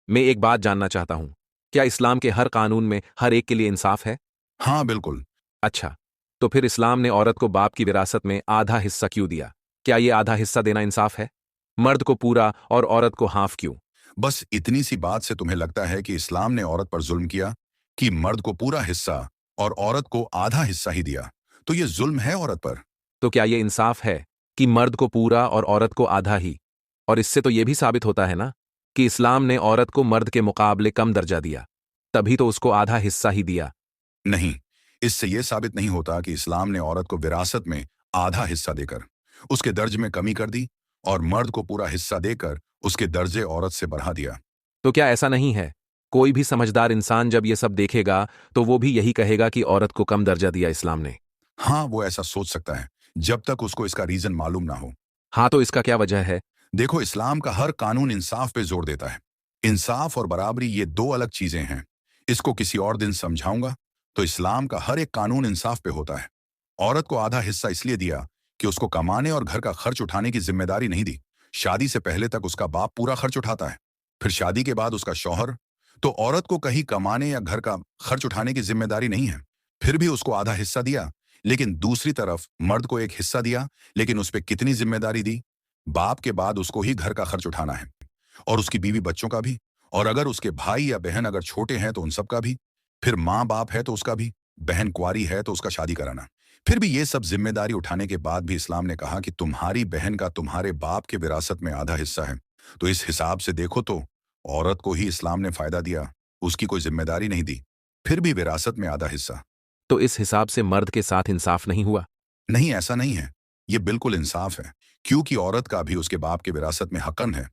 मैं एक बात जानना चाहता हूँ। क्या इस्लाम के हर कानून में हर एक के लिए इंसाफ है? हाँ बिल्कुल। अच्छा, तो फिर इस्लाम ने औरत को बाप की विरासत में आधा हिस्सा क्यों दिया? क्या ये आधा हिस्सा देना इंसाफ है? मर्द को पूरा और औरत को हाफ क्यों? बस इतनी सी बात से तुम्हें लगता है कि इस्लाम ने औरत पर जुल्म किया, कि मर्द को पूरा हिस्सा और औरत को आधा हिस्सा ही दिया, तो ये जुल्म है औरत पर। तो क्या ये इंसाफ है कि मर्द को पूरा और औरत को आधा ही? और इससे तो ये भी साबित होता है ना कि इस्लाम ने औरत को मर्द के मुकाबले कम दर्जा दिया, तभी तो उसको आधा हिस्सा ही दिया। नहीं, इससे यह साबित नहीं होता कि इस्लाम ने औरत को विरासत में आधा हिस्सा देकर उसके दर्ज में कमी कर दी और मर्द को पूरा हिस्सा देकर उसके दर्जे औरत से बढ़ा दिया। तो क्या ऐसा नहीं है? कोई भी समझदार इंसान जब ये सब देखेगा तो वो भी यही कहेगा कि औरत को कम दर्जा दिया इस्लाम ने। हाँ, वो ऐसा सोच सकता है, जब तक उसको इसका रीजन मालूम ना हो। हाँ, तो इसका क्या वजह है? देखो, इस्लाम का हर कानून इंसाफ पे जोर देता है। इंसाफ और बराबरी ये दो अलग चीजें हैं। इसको किसी और दिन समझाऊंगा। तो इस्लाम का हर एक कानून इंसाफ पे होता है। औरत को आधा हिस्सा इसलिए दिया कि उसको कमाने और घर का खर्च उठाने की जिम्मेदारी नहीं दी। शादी से पहले तक उसका बाप पूरा खर्च उठाता है, फिर शादी के बाद उसका शौहर। तो औरत को कहीं कमाने या घर का खर्च उठाने की जिम्मेदारी नहीं है। फिर भी उसको आधा हिस्सा दिया। लेकिन दूसरी तरफ मर्द को एक हिस्सा दिया, लेकिन उस पर कितनी जिम्मेदारी दी? बाप के बाद उसको ही घर का खर्च उठाना है, और उसकी बीवी बच्चों का भी। और अगर उसके भाई या बहन अगर छोटे हैं तो उन सब का भी। फिर माँ बाप है तो उसका भी। बहन कुंवारी है तो उसका शादी कराना। फिर भी ये सब जिम्मेदारी उठाने के बाद भी इस्लाम ने कहा कि तुम्हारी बहन का तुम्हारे बाप के विरासत में आधा हिस्सा है। तो इस हिसाब से देखो तो औरत को ही इस्लाम ने फायदा दिया, उसकी कोई जिम्मेदारी नहीं दी, फिर भी विरासत में आधा हिस्सा। तो इस हिसाब से मर्द के साथ इंसाफ नहीं हुआ? नहीं, ऐसा नहीं है। ये बिल्कुल इंसाफ है, क्योंकि औरत का भी उसके बाप के विरासत में हकन है,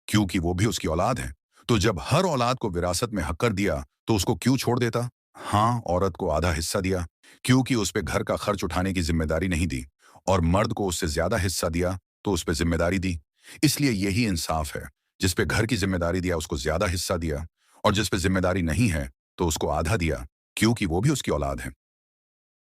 क्योंकि वो भी उसकी औलाद है। तो जब हर औलाद को विरासत में हक कर दिया, तो उसको क्यों छोड़ देता? हाँ, औरत को आधा हिस्सा दिया, क्योंकि उस पे घर का खर्च उठाने की जिम्मेदारी नहीं दी, और मर्द को उससे ज्यादा हिस्सा दिया तो उस पे जिम्मेदारी दी। इसलिए यही इंसाफ है। जिस पे घर की जिम्मेदारी दिया उसको ज्यादा हिस्सा दिया, और जिस पे जिम्मेदारी नहीं है तो उसको आधा दिया, क्योंकि वो भी उसकी औलाद है।